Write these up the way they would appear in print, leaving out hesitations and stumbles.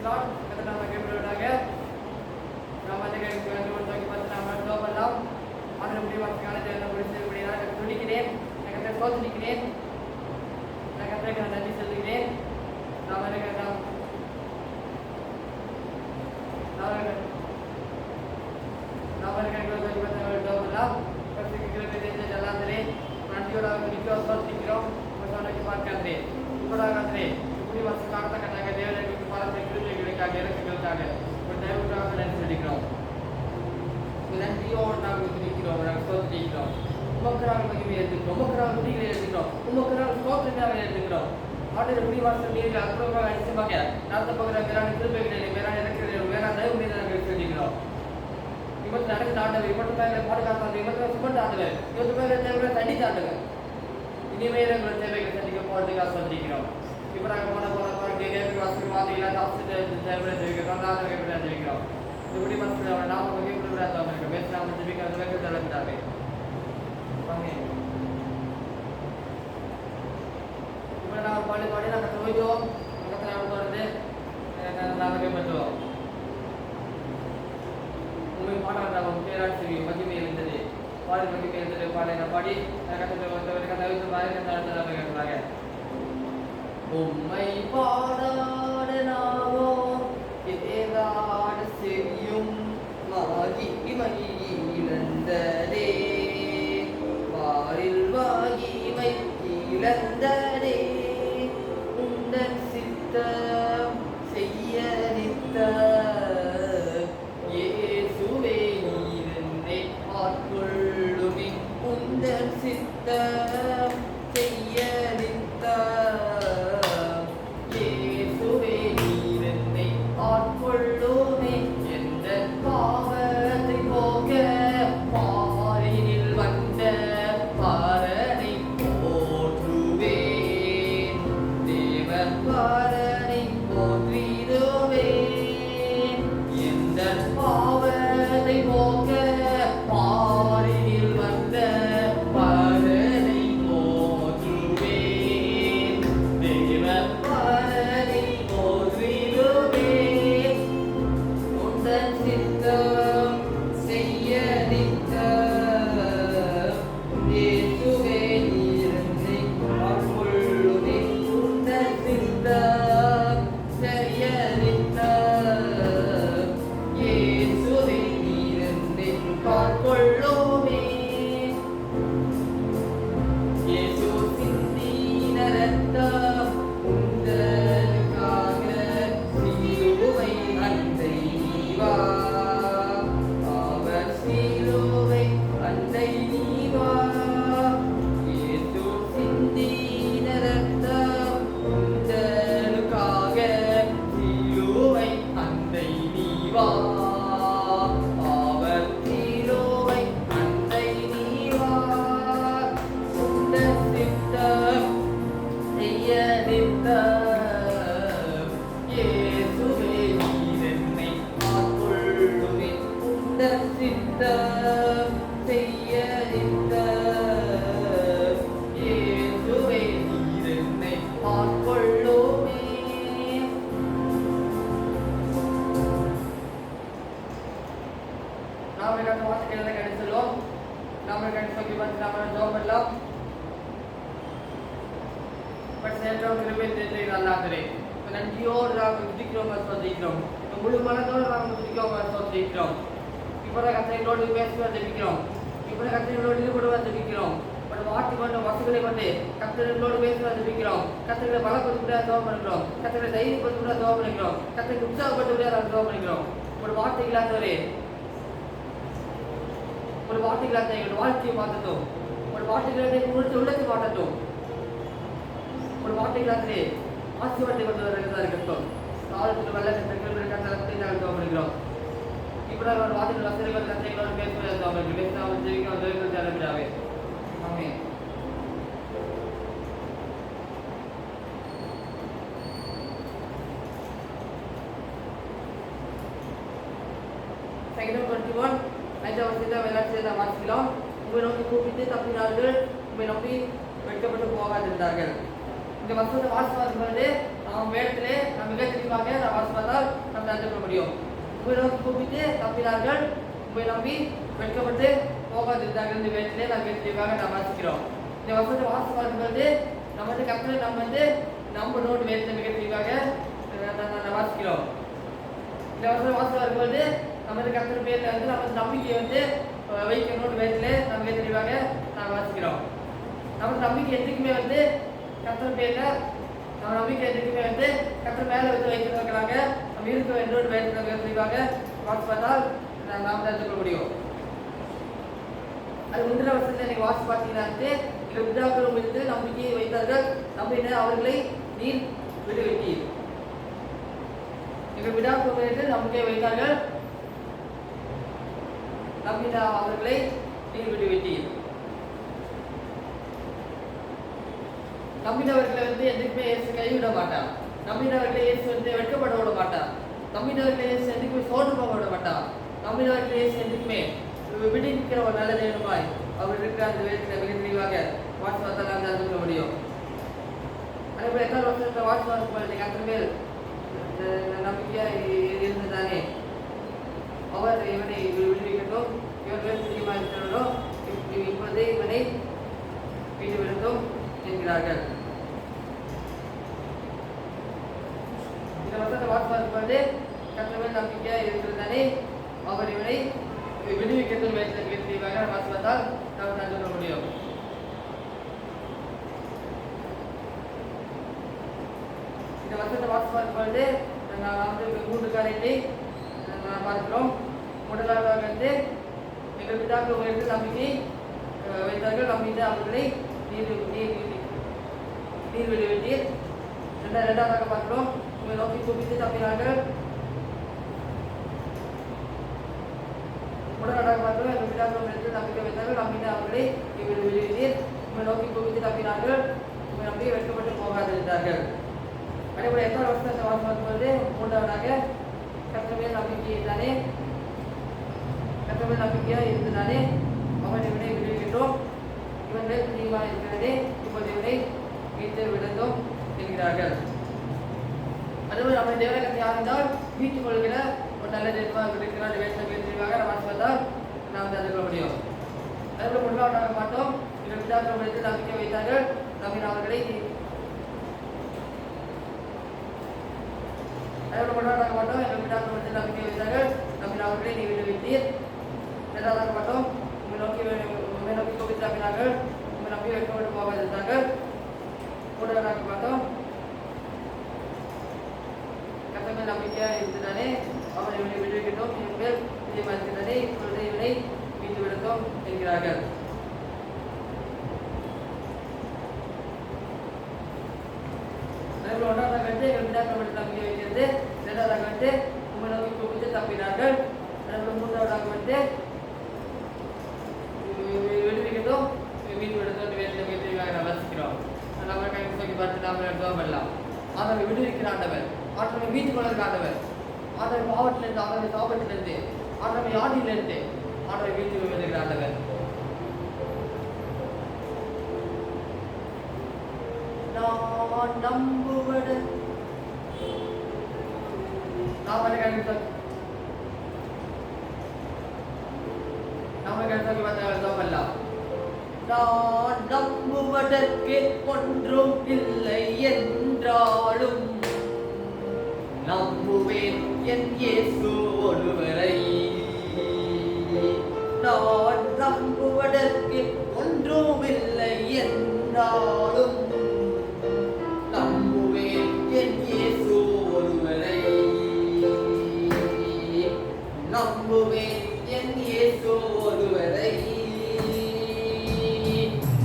Lord, kata nama kita berdoa. Nama kita kita berdoa kita nama doa malam. Ada beri waktu kali dia nak bersih beri nak tulis kirim. Nak kata kau tulis kirim. Nak kata kita nanti tulis kirim. Nama kita nama kita kita doa malam. Pasti kita kita jalan terus. Nanti orang kita soal tikram. Masalah kita करते थोड़ा करते पूरी बात करता करना के देव ने पारा से किलो का गेर से गलता है और देव का लेंस से दिख रहा हूं लेंस भी और ना कुछ दिख रहा है तो दिख रहा हूं मकरा में भी दिख रहा हूं मकरा में दिख रहा हूं मकरा स्कोप में भी दिख रहा हूं और पूरी बात से मेरे अप्रो का ऐसे बगैर ना तो बगैर मेरा निकल पे गए मेरा ने रख रहे मेरा देव मेरा से दिख रहा हूं इमत नाटक स्टार्ट है इमत पहले पढ़ करता है इमत सुबह डाल है ये तो पहले देव ने तड़ी डाल है इनिमेल தேவைகள் சந்திக்க போறதுக்காக சொல்லிக்கிறோம் இவராக போன கேட்க ஆசீர்வாதம் இல்லாத ஆசீர்வாதம் தேவை தெரிவிக்கிறோம் நான் தெரிவிக்கிறோம் இப்படி மக்கள் நாம வகை விடுறாங்க இருக்கு மேல் நாம தெரிவிக்கிறது வகை தலைப்பிட்டாங்க ஆமென் இப்போ நான் பாடி நான் தோய்தோம் பக்கத்துல நான் போறது நான் வகை பண்ணுவோம் உங்களுக்கு பாடுறாங்க பேராட்சி மகிமை இருந்தது பாடி மகிமை இருந்தது பாடி உம்மை பாடாத நாவோ ஏதாட செவியும் மகிமை இழந்ததே வாரில் வாகிமை இழந்ததே உந்தன் சித்தம் செய்ய நித்த இயேசுவே நீர் என்னை ஆட்கொள்ளுமே உந்தன் சித்தம் செய்ய நித்த இயேசுவே நீர் என்னை ஆட்கொள்ளுமே எந்த பாவத்தை போக்க பாரினில் வந்த பாரனை போற்றுவேன் தேவ பாரனை போற்றிடுவேன் எந்த பாவத்தை போக்க பாரினில் வந்த பாரனை போற்றுவேன் தேவ பாரனை போற்றிடுவேன் உந்தன் சித்தம் செய்ய நித்த இயேசுவே நீர் என்னை ஆட்கொள்ளுமே உந்தன் சித்தம் செய்ய நித்த இயேசுவே நீர் என்னை ஆட்கொள்ளுமே இயேசு சிந்தின இரத்தம் உங்களுக்காக சிலுவை அண்டை நீவா அவர் சிலுவை அண்டை நீவா இயேசு சிந்தின இரத்தம் உங்களுக்காக சிலுவை அண்டை நீவா அவர் சிலுவை அண்டை நீவா உந்தன் சித்தம் செய்ய நித்த இயேசுவே நீர் என்னை ஆட்கொள்ளுமே உந்தன் சித்தம் செய்ய நித்த இயேசுவே நீர் என்னை ஆட்கொள்ளுமே நாம் இந்த வார்த்தைகளை கடைசிலோம் நாம் கடைசி வந்து நாம் ஜெபம் பண்ணலாம் பட் சேட்டம் கிருபை அல்லாதரே நன்றியோடு நாம் துதிக்கிறோம் ஸ்தோத்திரிக்கிறோம் முழு மனதோடு நாம் துதிக்கிறோம் ஸ்தோத்திரிக்கிறோம் இப்போ கர்த்தரோடு பேசுவதை ஜெபிக்கிறோம் இப்போ கர்த்தரோடு ஈடுபடுவதை ஜெபிக்கிறோம் பட் வார்த்தை கொண்ட வசனங்களை கொண்டு கர்த்தரோடு பேசுவதை ஜெபிக்கிறோம் கர்த்தரை பலப்படுத்த ஜெபம் பண்ணுகிறோம் கர்த்தரை தைரியப்படுத்த ஜெபம் பண்ணுகிறோம் கர்த்தரை உற்சாகப்படுத்த ஜெபம் பண்ணுகிறோம் ஒரு வார்த்தை இல்லாதவரே ஒரு வார்த்தை இல்லாத எங்கள் வாழ்க்கையை மாற்றட்டும் ஒரு வார்த்தை இல்லாத உள்ளத்தை மாற்றட்டும் ஒரு வார்த்தை இல்லாதே ஆசீர்வாதத்தை கொண்டு வருகிறதா இருக்கட்டும் காலத்துக்கு வெள்ள கட்டளை நாங்கள் கவனிக்கிறோம் இப்போ ஒரு வார்த்தைகள் வசதிகள் கத்தைகளோடு பேசுவதை பேசாமல் ஜெயிக்க தலைவிடாவே ஆமென் Second 21 ஐந்தாவது வசனத்தை விளையாட்டு வாசிக்கலாம் உங்களை நோக்கி கூப்பிட்டு தப்பினார்கள் உங்களை நோக்கி வெட்கப்பட்டு போகாதிருந்தார்கள் இந்த வசனத்தை வாசிப்பது நாம் வேடத்திலே நாம் மிக தெளிவாக நான் வாசிப்பதால் அறிந்து கொள்ள முடியும். உண்மை நோக்கி கூப்பிட்டு தப்பினார்கள், உண்மை நம்பி வெட்கப்பட்டு போகாதிருந்தார்கள். இந்த வேட்டிலே நாம் வேண்டியவாக நாம் வாசிக்கிறோம். இந்த வசனத்தை வாசி பார்க்கும்போது நம்ம வந்து கர்த்தரை நம்ம வந்து நம்ம நோட்டு வேட்டில் மிக தெளிவாக வாசிக்கிறோம். இந்த வசனத்தை வாசி வரும்போது நம்ம வந்து கர்த்தர் பேரில் வந்து நம்ம நம்பிக்கையை வந்து வைக்கணும் வேட்டிலே நம்ம மிக தெளிவாக நாம் வாசிக்கிறோம். நம்ம நம்பிக்கை எதுக்குமே வந்து கர்த்தர் பேரில் நம்ம நம்பிக்கை எதுக்குமே வந்து கர்த்தர் மேலே வந்து வைக்கிறாங்க. நம்ம இருக்க வேண்டும் வேட்டில் மிக தெளிவாக வாசி பார்த்தால் நாம் தெரிந்து கொள்ள முடியும். அது முந்தின வருஷத்துல நீங்க வாசி பார்த்தீங்கன்னா எங்கள் பிதாக்கள் மீது நம்பிக்கையை வைத்தார்கள், நம்பினர் அவர்களை நீர் விடுவித்தீர். எங்கள் பிதாக்கள் மீது நம்பிக்கை வைத்தார்கள், நம்பின அவர்களை நீர் விடுவித்தீர். நம்பினவர்களை வந்து எதுக்குமே இயேசு கைவிட மாட்டார். நம்பினவர்களை இயேசு வந்து வெட்கப்பட விட மாட்டார். நம்பினவர்களை இயேசு எதுக்குமே சோர்ந்து போக விட மாட்டார். நம்பினவர்களை இயேசு எதுக்குமே விடுவிக்கிற ஒரு நல்ல தேவனுமாய் அவர் இருக்கிற அந்த வேதத்தில் மிக தெளிவாக வாட்சி வார்த்தை அறிந்து கொள்ள முடியும். அதேபோல எத்தனை வருஷத்துல வாட்சி வார்த்தை அத்தனை பேர் நம்பிக்கையா இருந்ததானே அவர் இவனை விடுவிக்கட்டும், இவன் மேல் பிரியமா இருக்கிறாரோ இப்பொழுதே இவனை வீடு விடுத்தோம் என்கிறார்கள். இந்த வருஷத்தை வாட்சி வார்த்தை கத்தனை மேல் நம்பிக்கையா இருக்கிறதானே அவர் இவனை விடுவிக்கட்டும் மிக தெளிவாக வாசிப்பதால் நாம் அறிந்து கொள்ள முடியும். இந்த வருஷத்தை வாசி பார்க்கும்போது நான் வந்து 3 காரியத்தை பார்க்கிறோம். முதலாவதாக வந்து எங்கள் பிதாக்கள் உயர்ந்து நம்பிக்கை வைத்தார்கள், நம்பிக்கை அவர்களை நீர் விடுவித்தீர். இரண்டாவதாக பார்க்கிறோம், உங்களை நோக்கி கூப்பிட்டு தப்பினார்கள். முதலாவதாக பார்க்கிறோம், எங்கள் பிதாக்கள் உயர்ந்து நம்பிக்கை வைத்தார்கள், நம்பிக்கை அவர்களை விடுவித்தீர். உங்களை நோக்கி கூப்பிட்டு தப்பினார்கள், உங்களை நம்பி வெட்கப்பட்டு போகாதிருந்தார்கள். அதேபோல எத்தனை வருஷத்தை வாசி பார்க்கும்போது மூன்றாவதாக கர்த்தர் மேல் நம்பிக்கை தானே, கர்த்தர் மேல் நம்பிக்கையா இருந்ததானே அவன் இவனை விடுவிக்கின்றோம், இவன் மேல் பிரியமாக இருக்கிறதே இப்போது இவனை மீட்டு விடுந்தோம் என்கிறார்கள். அதுபோல் நம்ம தேவனை கத்தை ஆழ்ந்தால் மீட்டுக் கொள்கிற ஒரு நல்ல தெய்வமாக இருக்கிறார். வேட்பாக நம்ம வந்தால் நாம் அறிந்து கொள்ள முடியும். அதுபோல் முன்னாள் மாட்டோம், இவர்கள் பிதாக்கள் வைத்து நம்பிக்கை வைத்தார்கள், நம்பின அவர்களை அதோட முன்னாள் மாட்டோம், எங்கள் பிதாக்கள் வைத்து நம்பிக்கை வைத்தார்கள், நம்பின அவர்களை நீ விடுவித்தீர். இரண்டாவதாக மாட்டோம், உங்களை நோக்கி கோபித்து நம்பினார்கள், உங்களை நம்பி வெட்கப்பட்டு போகாதிருந்தார்கள். மூன்றாவதாக மாட்டோம், கர்த்தர் மேல் நம்பிக்கையா இருந்ததானே அவனை இவனை விடுவிக்கிட்டோம், இவன் மேல் பிரியமா இருக்கிறதே இப்பொழுது இவனை மீட்டு விடுத்தோம் என்கிறார்கள். ஒன்றாவதாக வந்து எங்கள் பிதாக்கள் மேல் நம்பிக்கை வைக்கிறது. இரண்டாவதாக வந்து உங்களை நோக்கி கூப்பிட்டு தப்பினார்கள். மூன்றாவதாக வந்து விடுவிக்கிட்டோம், மீட்டு விடுத்தோம் வேண்டிய தெளிவாக நாம் வசிக்கிறோம். நம்ம கை நோக்கி பார்த்து நாம் எடுத்தோம் எல்லாம் ஆண்டவர் விடுவிக்கிற ஆண்டவர், ஆண்டவர் மீட்டு கொள்கிற ஆண்டவர், ஆண்டவர் பாவத்திலிருந்து, ஆண்டவர் சாபத்திலிருந்து, ஆண்டவர் யாதிலிருந்து ஆண்டவர் வீட்டு விடுகிற ஆண்டவர். நான் நம்புவது நாம நான் நம்புவதற்கு ஒன்றும் இல்லை என்றாலும் நம்புவேன் என் இயேசு ஒருவரை. நான் நம்புவதற்கு ஒன்றும் இல்லை என்றாலும் நம்புவேன் என் இயேசு ஒருவரை. நம்புவேன் என் இயேசு ஒருவரை.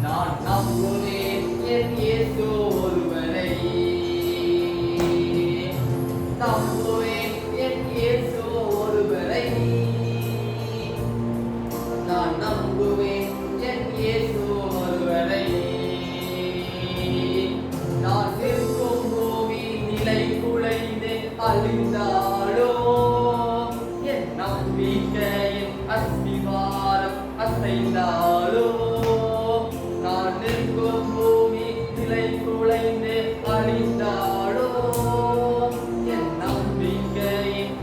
நான் நம்புவேன் என் இயேசு ஒருவரை. நம்புவேன் என் இயேசு ஒருவரை. நான் நம்புவேன் என் இயேசு ஒருவரை. நான் நிற்கும் பூமி நிலை குலைந்து அழிந்தாலோ என் நம்பிக்கையின் அஸ்திவாரம் அசைந்தாலோ, நான் நிற்கும் பூமி நிலை குலைந்து அழிந்தாலோ என் நம்பிக்கையின்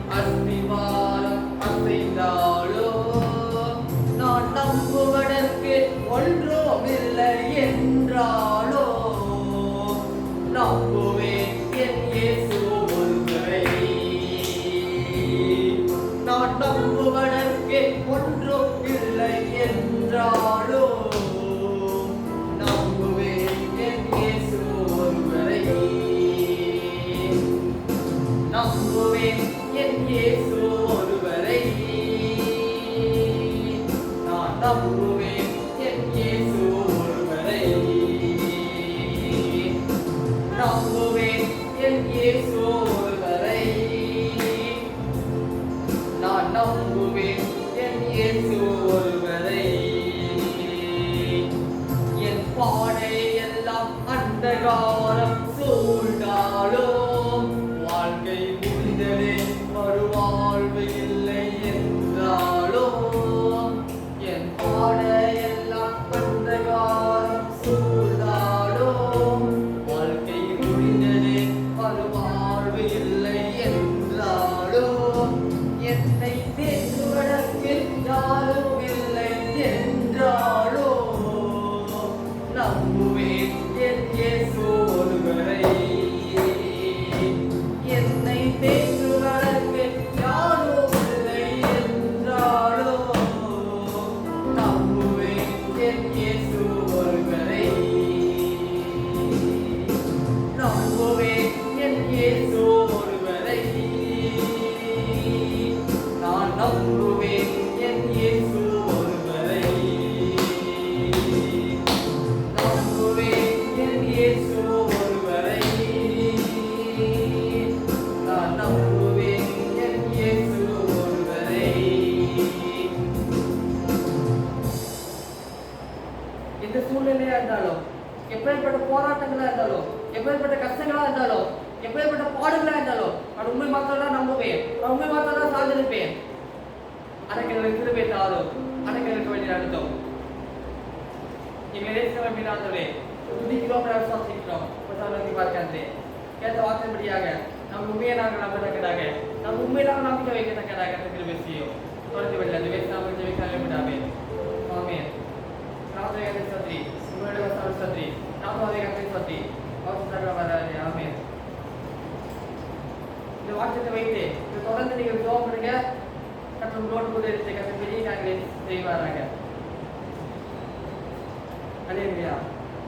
நம்புவேன் என் இயேசு ஒருவரை. நான் நம்புவேன் என் இயேசு ஒருவரை. நம்புவேன் என் இயேசு ஒருவரை. நான் நம்புவேன் என் இயேசு ஒருவரை. என் பாடை எல்லாம் அந்தகாரம் சூழ்ந்தாலும் வாழ்க்கை முடிந்ததே மறுவாழ்வு இல்லை என்றாலும் என் பாடை எல்லாம் அந்தகாரம் சூழ்ந்தாலும் வாழ்க்கை முடிந்ததே மறுவாழ்வு இல்லை என்றாலும் என்னை தேற்றுவதற்கு யாரும் இல்லை என்றாலோ நம்புவேன் என் இயேசு ஒருவரை. என்னை தேற்றுவதற்கு யாரும் இல்லை என்றாலோ நம்புவேன் என் இயேசு ஒருவரை. நம்புவேன் என் இயேசு ஒருவரை. நான் நம்புவேன் என் இயேசு ஒருவரை. நம்புவேன் என் இயேசு ஒருவரை. நான் நம்புவேன் என் இயேசு ஒருவரை. எந்த சூழ்நிலையா இருந்தாலும், எப்பேற்பட்ட போராட்டங்களா இருந்தாலும், எப்பேற்பட்ட கஷ்டங்களா இருந்தாலும், எப்பேற்பட்ட பாடுகளா இருந்தாலும் நான் உண்மை மாத்திரம் தான் நம்புவேன். நான் உண்மை மாத்திரம் தான் சார்ந்திருப்பேன். அனைக்கு கிருபை தாரும், அனைக்கு வேண்டிய அர்த்தம். எங்களை நேசிக்கிற மீனாந்தவரே, துதிக்கிறோம், விசுவாசிக்கிறோம். நோக்கி பார்க்கிறேன். கேட்ட வார்த்தைப்படியாக நம் உண்மையை நாங்கள் நம்பத்தக்கதாக, நம் உண்மையை நாங்கள் நம்பிக்கை வைக்கத்தக்கதாக கிருபை செய்யும். தொடர்ந்து வெளியே அந்த வேசி நாம ஜெபிக்காலே விடாமே. ஆமென். நாமதே சத்ரி, உங்களுடைய வசனம் சத்ரி, நாமதே சத்ரி, அவசரமாக ஆமென். இந்த வாக்கியத்தை வைத்து இது தொடர்ந்து நீங்கள் ஜெபம் பண்ணுங்க. கர்த்தர் உங்களோடு கூட இருந்து கர்த்தர் பெரிய காரியங்களை செய்வாராக. அல்லேலூயா.